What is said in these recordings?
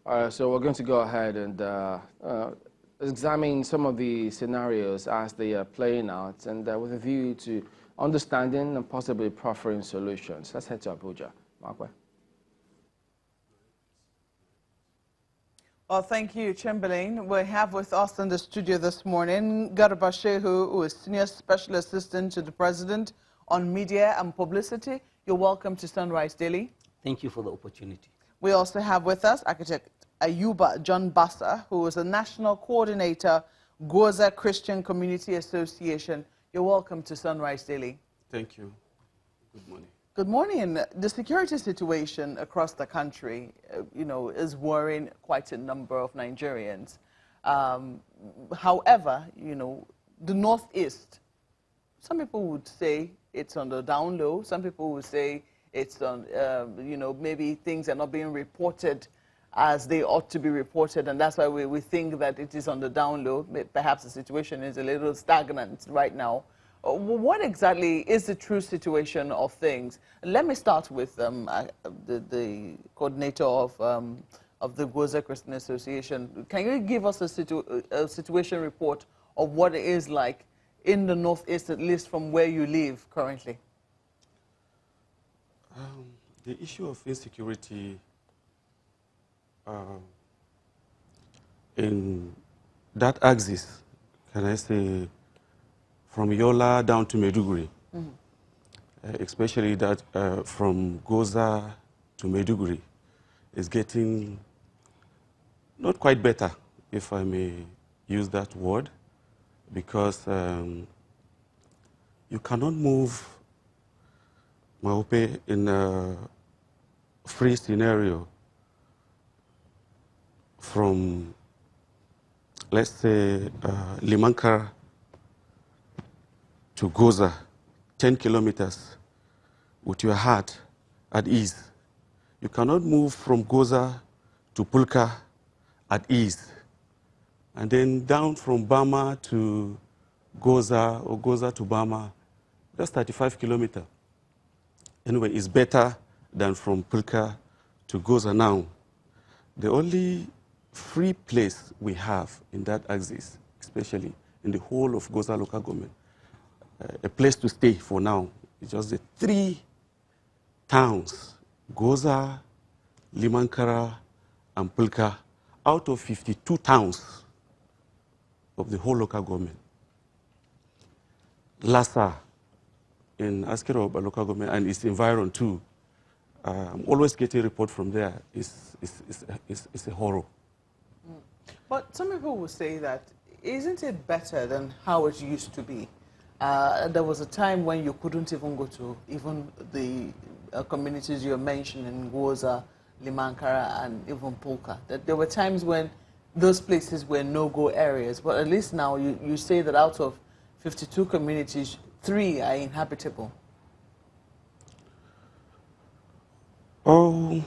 So we're going to go ahead and examine some of the scenarios as they are playing out, and with a view to understanding and possibly proffering solutions. Let's head to Abuja. Markwe. Well, thank you, Chamberlain. We have with us in the studio this morning Garba Shehu, who is Senior Special Assistant to the President on Media and Publicity. You're welcome to Sunrise Daily. Thank you for the opportunity. We also have with us Architect Ayuba John Bassa, who is a National Coordinator, Gwoza Christian Community Association. You're welcome to Sunrise Daily. Thank you. Good morning. Good morning. The security situation across the country, is worrying quite a number of Nigerians. However, the Northeast, some people would say it's on the down low. Some people would say it's on, maybe things are not being reported as they ought to be reported, and that's why we think that it is on the down low. Perhaps the situation is a little stagnant right now. What exactly is the true situation of things? Let me start with the coordinator of the Gwoza Christian Association. Can you give us a situation report of what it is like in the Northeast, at least from where you live currently? The issue of insecurity in that axis, can I say, from Yola down to Maiduguri, especially that from Gwoza to Maiduguri, is getting not quite better, if I may use that word, because you cannot move Maope in a free scenario from, let's say, Limankara to Gwoza, 10 kilometers, with your heart at ease. You cannot move from Gwoza to Pulka at ease. And then down from Bama to Gwoza, or Gwoza to Bama, that's 35 kilometers. Anyway, it's better than from Pulka to Gwoza now. The only free place we have in that axis, especially in the whole of Gwoza local government, a place to stay for now, it's just the 3 towns, Gwoza, Limankara, and Pulka, out of 52 towns of the whole local government. Lassa, in Askero local government, and its environment too, I'm always getting a report from there. It's a horror. But some people will say that, isn't it better than how it used to be? There was a time when you couldn't even go to even the communities you mentioned in Gwoza, Limankara, and even Pulka. That there were times when those places were no-go areas, but at least now you say that out of 52 communities, 3 are inhabitable. Oh,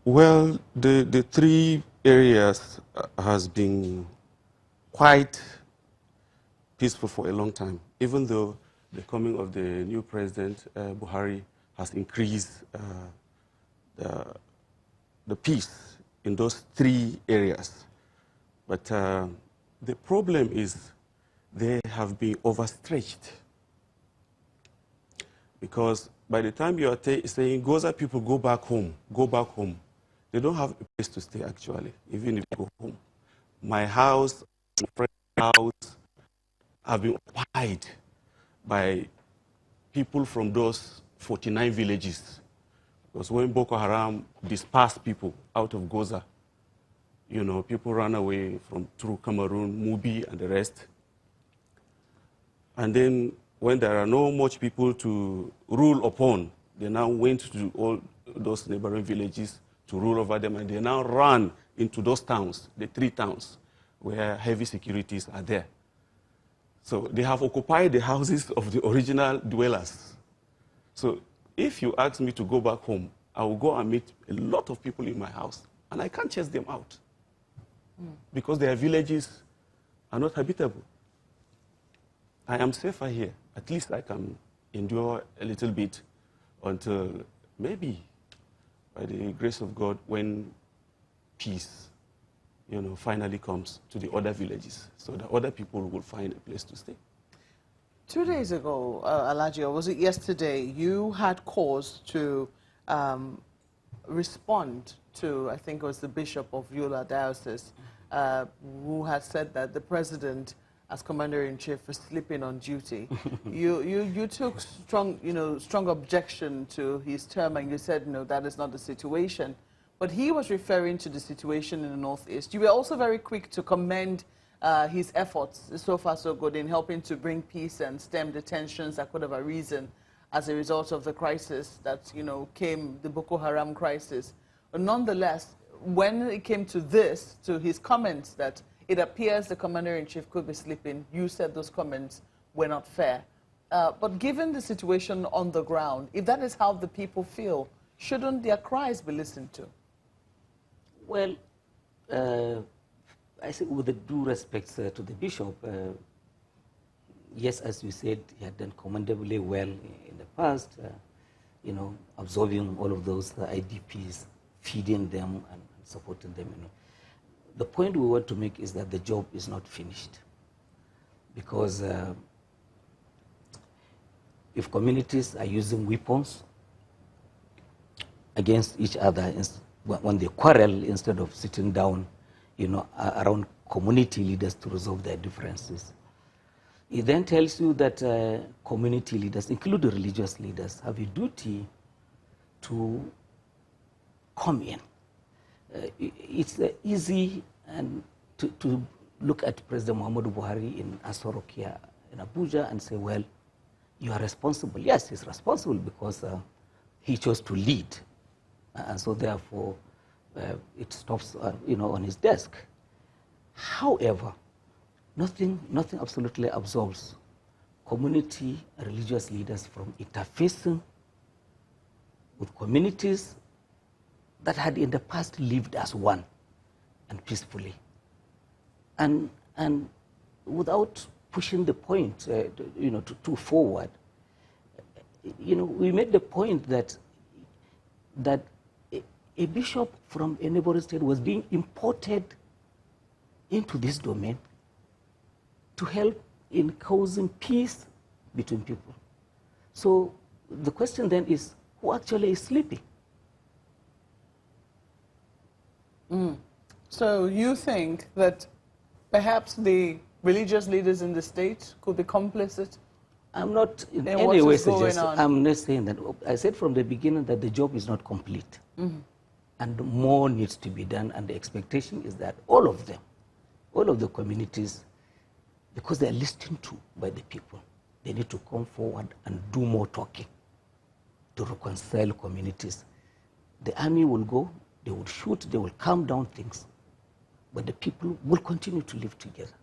well, the 3 areas has been quite peaceful for a long time, even though the coming of the new president, Buhari, has increased the peace in those 3 areas. But the problem is they have been overstretched. Because by the time you are saying Gwoza people go back home, they don't have a place to stay actually, even if they go home. My house, my friend's house, have been occupied by people from those 49 villages. Because when Boko Haram dispersed people out of Gwoza, people ran away through Cameroon, Mubi, and the rest. And then when there are no much people to rule upon, they now went to all those neighboring villages to rule over them, and they now run into those towns, the 3 towns, where heavy securities are there. So they have occupied the houses of the original dwellers. So if you ask me to go back home, I will go and meet a lot of people in my house, and I can't chase them out because their villages are not habitable. I am safer here. At least I can endure a little bit until maybe, by the grace of God, when peace, finally comes to the other villages, so that other people will find a place to stay. 2 days ago, Alhaji, or was it yesterday, you had cause to respond to, I think it was the Bishop of Yola Diocese, who had said that the president, as Commander-in-Chief, was sleeping on duty. you took strong objection to his term, and you said, no, that is not the situation. But he was referring to the situation in the Northeast. You were also very quick to commend his efforts, so far so good, in helping to bring peace and stem the tensions that could have arisen as a result of the crisis that, came, the Boko Haram crisis. But nonetheless, when it came to this, to his comments that it appears the Commander-in-Chief could be sleeping, you said those comments were not fair. But given the situation on the ground, if that is how the people feel, shouldn't their cries be listened to? Well, I think with the due respect to the Bishop, yes, as you said, he had done commendably well in the past, absorbing all of those IDPs, feeding them and supporting them. The point we want to make is that the job is not finished, because if communities are using weapons against each other, when they quarrel, instead of sitting down, around community leaders to resolve their differences, it then tells you that community leaders, including religious leaders, have a duty to come in. It's easy to look at President Muhammadu Buhari in Asorokia in Abuja and say, well, you are responsible. Yes, he's responsible because he chose to lead. And so therefore, it stops on his desk. However, nothing absolutely absolves community religious leaders from interfacing with communities that had in the past lived as one and peacefully, and without pushing the point too forward. We made the point that a bishop from a neighboring state was being imported into this domain to help in causing peace between people. So the question then is, who actually is sleeping? So you think that perhaps the religious leaders in the state could be complicit? I'm not in any way suggesting, I'm not saying that. I said from the beginning that the job is not complete. And more needs to be done, and the expectation is that all of them, all of the communities, because they're listened to by the people, they need to come forward and do more talking to reconcile communities. The army will go, they will shoot, they will calm down things, but the people will continue to live together.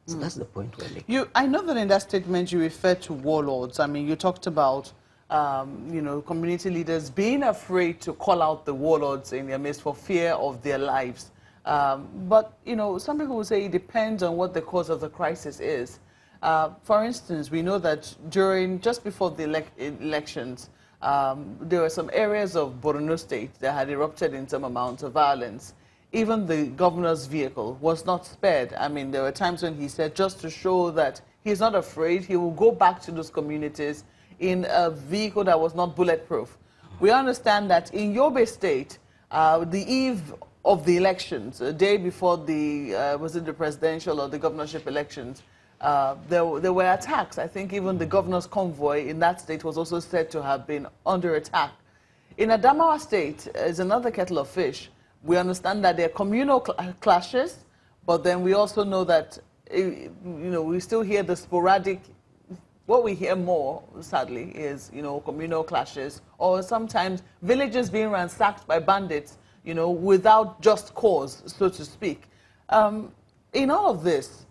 So that's the point we're making. I know that in that statement you referred to warlords. I mean, you talked about community leaders being afraid to call out the warlords in their midst for fear of their lives. But, some people will say it depends on what the cause of the crisis is. For instance, we know that just before the elections, there were some areas of Borno State that had erupted in some amount of violence. Even the governor's vehicle was not spared. I mean, there were times when he said, just to show that he's not afraid, he will go back to those communities in a vehicle that was not bulletproof. We understand that in Yobe State, the eve of the elections, a day before was it the presidential or the governorship elections, there were attacks. I think even the governor's convoy in that state was also said to have been under attack. In Adamawa State is another kettle of fish. We understand that there are communal clashes, but then we also know that, we still hear the sporadic. What we hear more, sadly, is, communal clashes, or sometimes villages being ransacked by bandits, without just cause, so to speak. In all of this,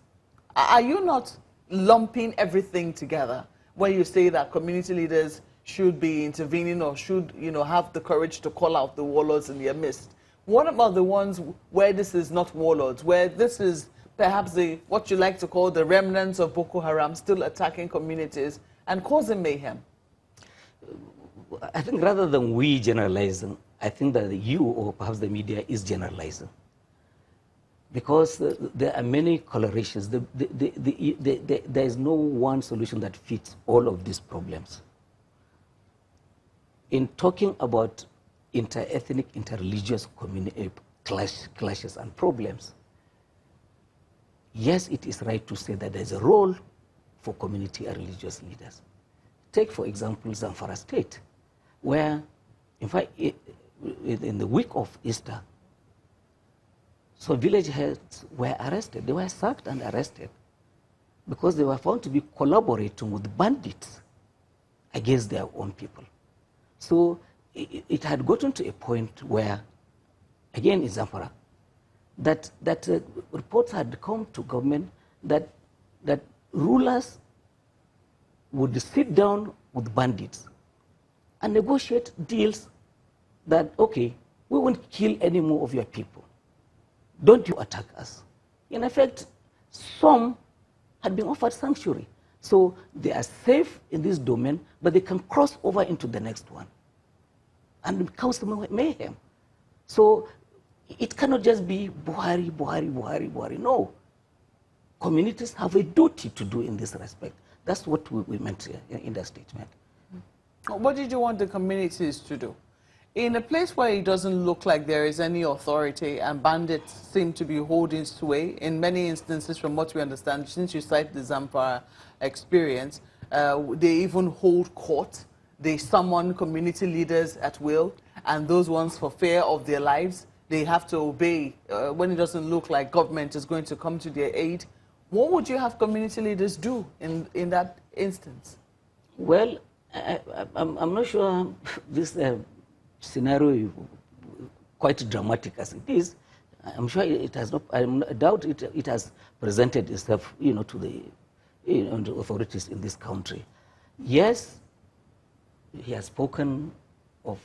are you not lumping everything together when you say that community leaders should be intervening or should, have the courage to call out the warlords in their midst? What about the ones where this is not warlords, where this is perhaps what you like to call the remnants of Boko Haram still attacking communities and causing mayhem? I think rather than we generalizing, I think that you, or perhaps the media, is generalizing. Because there are many colorations. There is no one solution that fits all of these problems. In talking about inter-ethnic, inter-religious clashes and problems, yes, it is right to say that there is a role for community and religious leaders. Take, for example, Zamfara State, where, in fact, in the week of Easter, so village heads were arrested. They were sacked and arrested because they were found to be collaborating with bandits against their own people. So it had gotten to a point where, again in Zamfara, that reports had come to government that rulers would sit down with bandits and negotiate deals that, okay, we won't kill any more of your people. Don't you attack us. In effect, some had been offered sanctuary. So they are safe in this domain, but they can cross over into the next one and cause mayhem. So it cannot just be Buhari, Buhari, Buhari, Buhari. No. Communities have a duty to do in this respect. That's what we meant in the statement. What did you want the communities to do? In a place where it doesn't look like there is any authority and bandits seem to be holding sway, in many instances, from what we understand, since you cite the Zamfara experience, they even hold court. They summon community leaders at will, and those ones, for fear of their lives, they have to obey when it doesn't look like government is going to come to their aid. What would you have community leaders do in that instance? Well, I'm not sure this scenario is quite dramatic as it is. I'm sure it has not. I doubt it has presented itself, to the authorities in this country. Yes, he has spoken of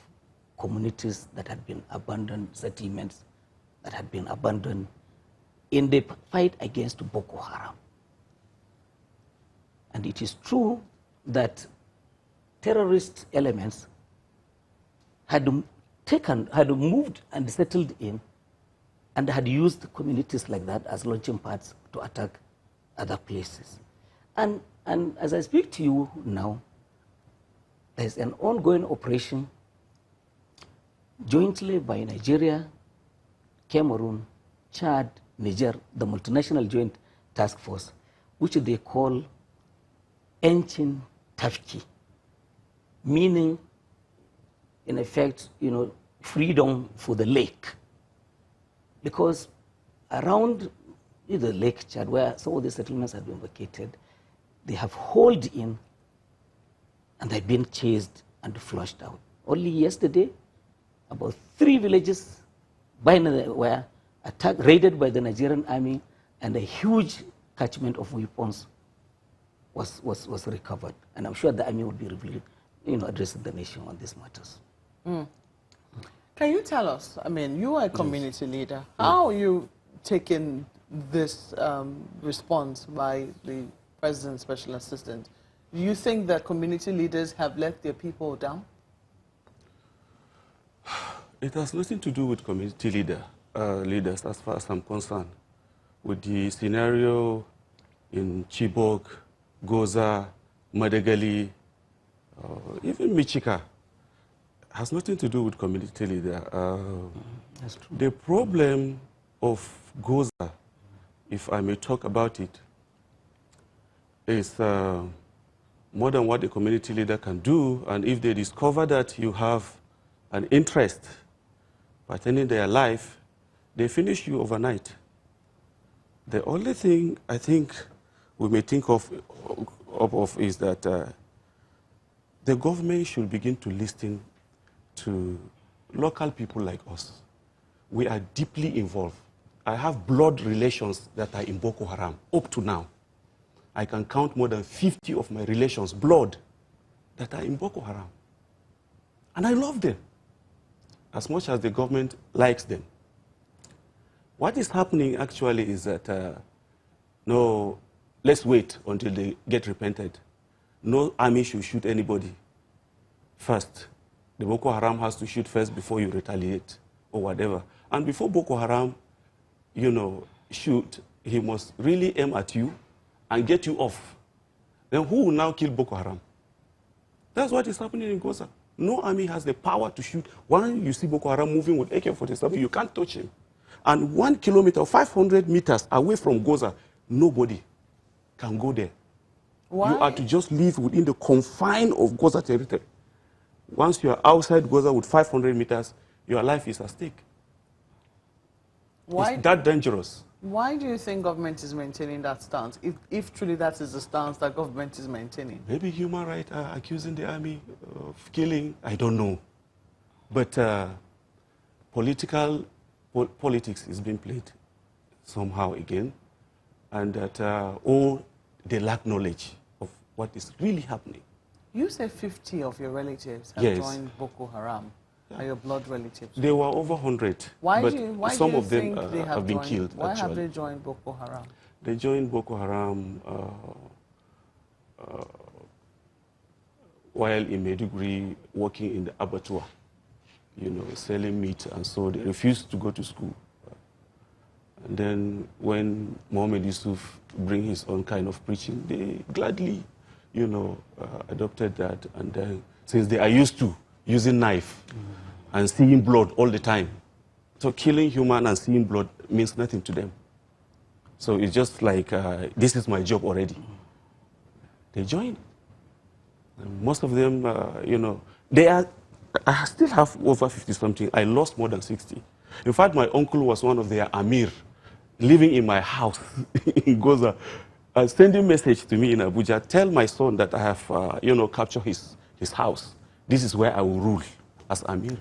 communities that had been abandoned, settlements that had been abandoned in the fight against Boko Haram. And it is true that terrorist elements had moved and settled in and had used communities like that as launching pads to attack other places. And as I speak to you now, there's an ongoing operation jointly by Nigeria, Cameroon, Chad, Niger, the multinational joint task force, which they call Enchin Tafki, meaning, in effect, freedom for the lake. Because around the Lake Chad, where some of the settlements have been vacated, they have holed in and they've been chased and flushed out. Only yesterday, about 3 villages were raided by the Nigerian army, and a huge catchment of weapons was recovered. And I'm sure the army will be addressing the nation on these matters. Mm. Can you tell us, you are a community leader, how are you taking this response by the President's Special Assistant? Do you think that community leaders have let their people down? It has nothing to do with community leaders, as far as I'm concerned. With the scenario in Chibok, Gwoza, Madagali, even Michika, has nothing to do with community leader. That's true. The problem of Gwoza, if I may talk about it, is more than what the community leader can do. And if they discover that you have an interest pertaining their life, they finish you overnight. The only thing I think we may think of is that the government should begin to listen to local people like us. We are deeply involved. I have blood relations that are in Boko Haram up to now. I can count more than 50 of my relations, blood, that are in Boko Haram. And I love them as much as the government likes them. What is happening actually is that, no, let's wait until they get repented. No army should shoot anybody first the Boko Haram has to shoot first before you retaliate or whatever. And before Boko Haram, shoot, he must really aim at you and get you off. Then who will now kill Boko Haram? That's what is happening in Gwoza. No army has the power to shoot. When you see Boko Haram moving with AK-47, you can't touch him. And 1 kilometer, 500 meters away from Gwoza, nobody can go there. Why? You are to just live within the confine of Gwoza territory. Once you are outside Gwoza with 500 meters, your life is at stake. Why? It's that dangerous. Why do you think government is maintaining that stance, if truly that is the stance that government is maintaining? Maybe human rights are accusing the army of killing, I don't know. But politics is being played somehow again, and that they lack knowledge of what is really happening. You say 50 of your relatives have Yes. joined Boko Haram. Are your blood relatives? There were over 100, Why but do you some of them think they have been joined, killed. Why actually. have they joined Boko Haram? They joined Boko Haram while in Maiduguri working in the abattoir, selling meat, and so they refused to go to school. And then when Mohammed Yusuf bring his own kind of preaching, they gladly, adopted that. And then since they are used to using knife and seeing blood all the time, so killing human and seeing blood means nothing to them. So it's just like, this is my job already. They join. And most of them, I still have over 50-something. I lost more than 60. In fact, my uncle was one of their Amir, living in my house in Gwoza, sending message to me in Abuja, tell my son that I have, captured his house. This is where I will rule as Amir.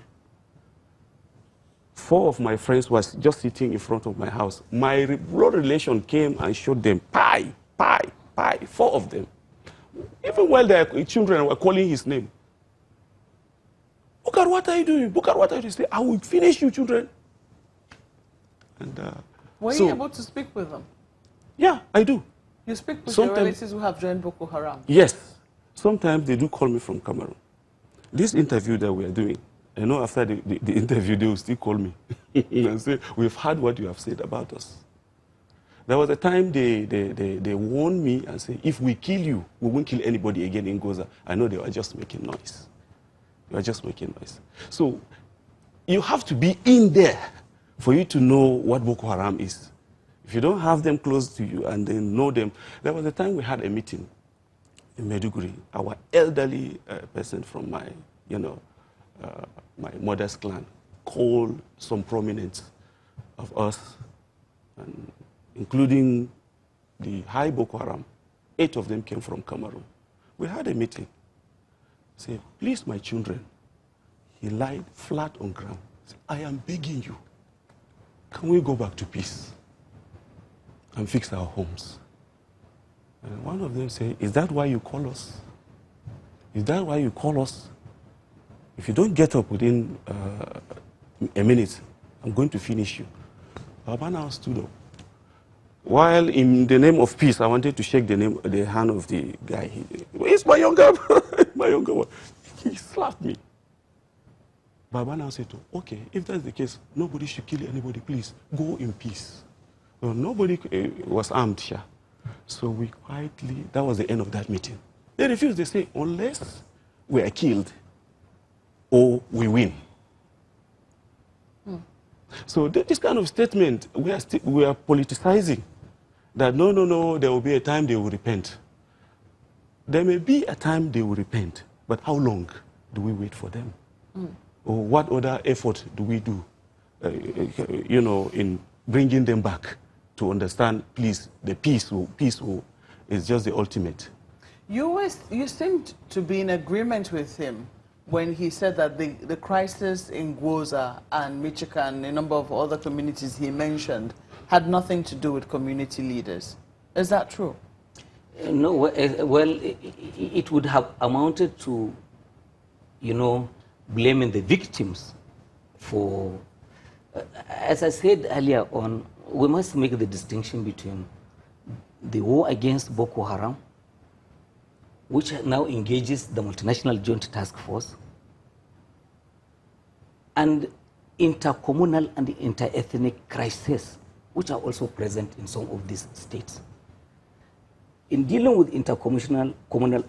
4 of my friends was just sitting in front of my house. My blood relation came and showed them, pie, 4 of them. Even while their children were calling his name. Bukar, what are you doing? Bukar, what are you doing? Say, I will finish you, children. And Were you able to speak with them? Yeah, I do. You speak with your relatives who have joined Boko Haram? Yes. Sometimes they do call me from Cameroon. This interview that we are doing, I know after the interview, they will still call me and say, we've heard what you have said about us. There was a time they warned me and said, if we kill you, we won't kill anybody again in Gwoza. I know they were just making noise. They were just making noise. So you have to be in there for you to know what Boko Haram is. If you don't have them close to you and then know them. There was a time we had a meeting in Maiduguri. Our elderly person from my, my mother's clan called some prominents of us, and including the high Boko Haram. 8 of them came from Cameroon. We had a meeting. Say, please, my children. He lied flat on ground. Say, I am begging you. Can we go back to peace and fix our homes? And one of them said, is that why you call us? Is that why you call us? If you don't get up within a minute, I'm going to finish you. Baba now stood up. While in the name of peace, I wanted to shake the hand of the guy. He's my younger one. He slapped me. Baba now said, okay, if that's the case, nobody should kill anybody, please. Go in peace. Well, nobody was armed here. So we quietly, that was the end of that meeting. They refused. They say, unless we are killed or we win. So this kind of statement, we are politicizing. That no, there will be a time they will repent. There may be a time they will repent, but how long do we wait for them? Or what other effort do we do, in bringing them back to understand, please, the peace is just the ultimate. You seemed to be in agreement with him when he said that the crisis in Gwoza and Michigan, a number of other communities he mentioned, had nothing to do with community leaders. Is that true? No, well, it would have amounted to, blaming the victims for, as I said earlier on, we must make the distinction between the war against Boko Haram, which now engages the multinational joint task force, and intercommunal and inter-ethnic crises, which are also present in some of these states. In dealing with intercommunal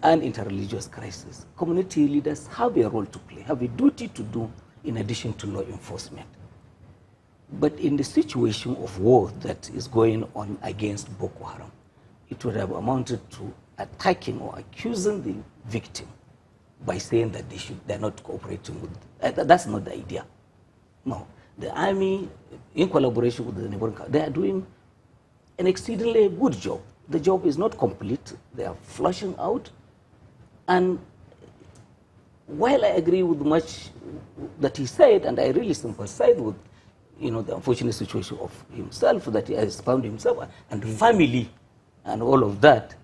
and interreligious crises, community leaders have a role to play, have a duty to do in addition to law enforcement. But in the situation of war that is going on against Boko Haram, it would have amounted to attacking or accusing the victim by saying that they're not cooperating with. That's not the idea. No, the army, in collaboration with the neighboring countries, they are doing an exceedingly good job. The job is not complete. They are flushing out. And while I agree with much that he said, and I really sympathize with, the unfortunate situation of himself that he has found himself and family and all of that,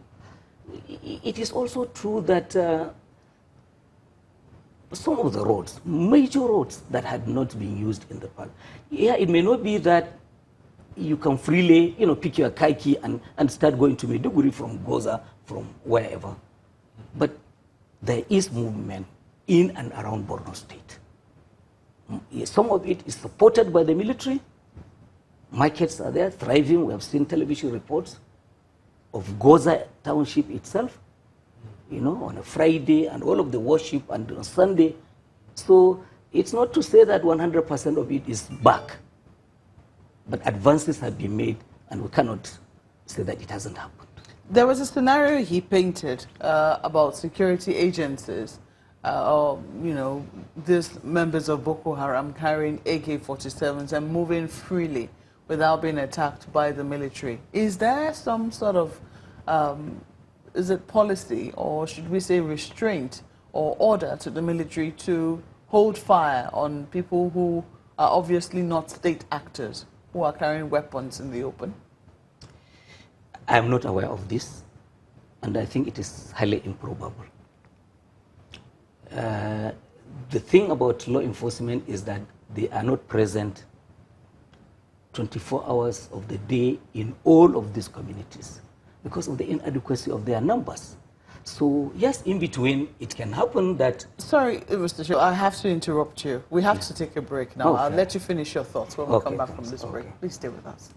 it is also true that some of the roads, major roads that had not been used in the past, yeah, it may not be that you can freely, pick your car key and start going to Maiduguri from Gwoza, from wherever. But there is movement in and around Borno State. Some of it is supported by the military. Markets are there, thriving. We have seen television reports of Gwoza township itself, on a Friday, and all of the worship, and on Sunday. So it's not to say that 100% of it is back. But advances have been made, and we cannot say that it hasn't happened. There was a scenario he painted about security agencies, these members of Boko Haram carrying AK-47s and moving freely without being attacked by the military. Is there some sort of, is it policy, or should we say restraint or order to the military to hold fire on people who are obviously not state actors, who are carrying weapons in the open? I am not aware of this, and I think it is highly improbable. The thing about law enforcement is that they are not present 24 hours of the day in all of these communities because of the inadequacy of their numbers. So yes, in between, it can happen that... Sorry, Mr. Shehu, I have to interrupt you. We have to take a break now. Okay. I'll let you finish your thoughts when we come back from this break. Please stay with us.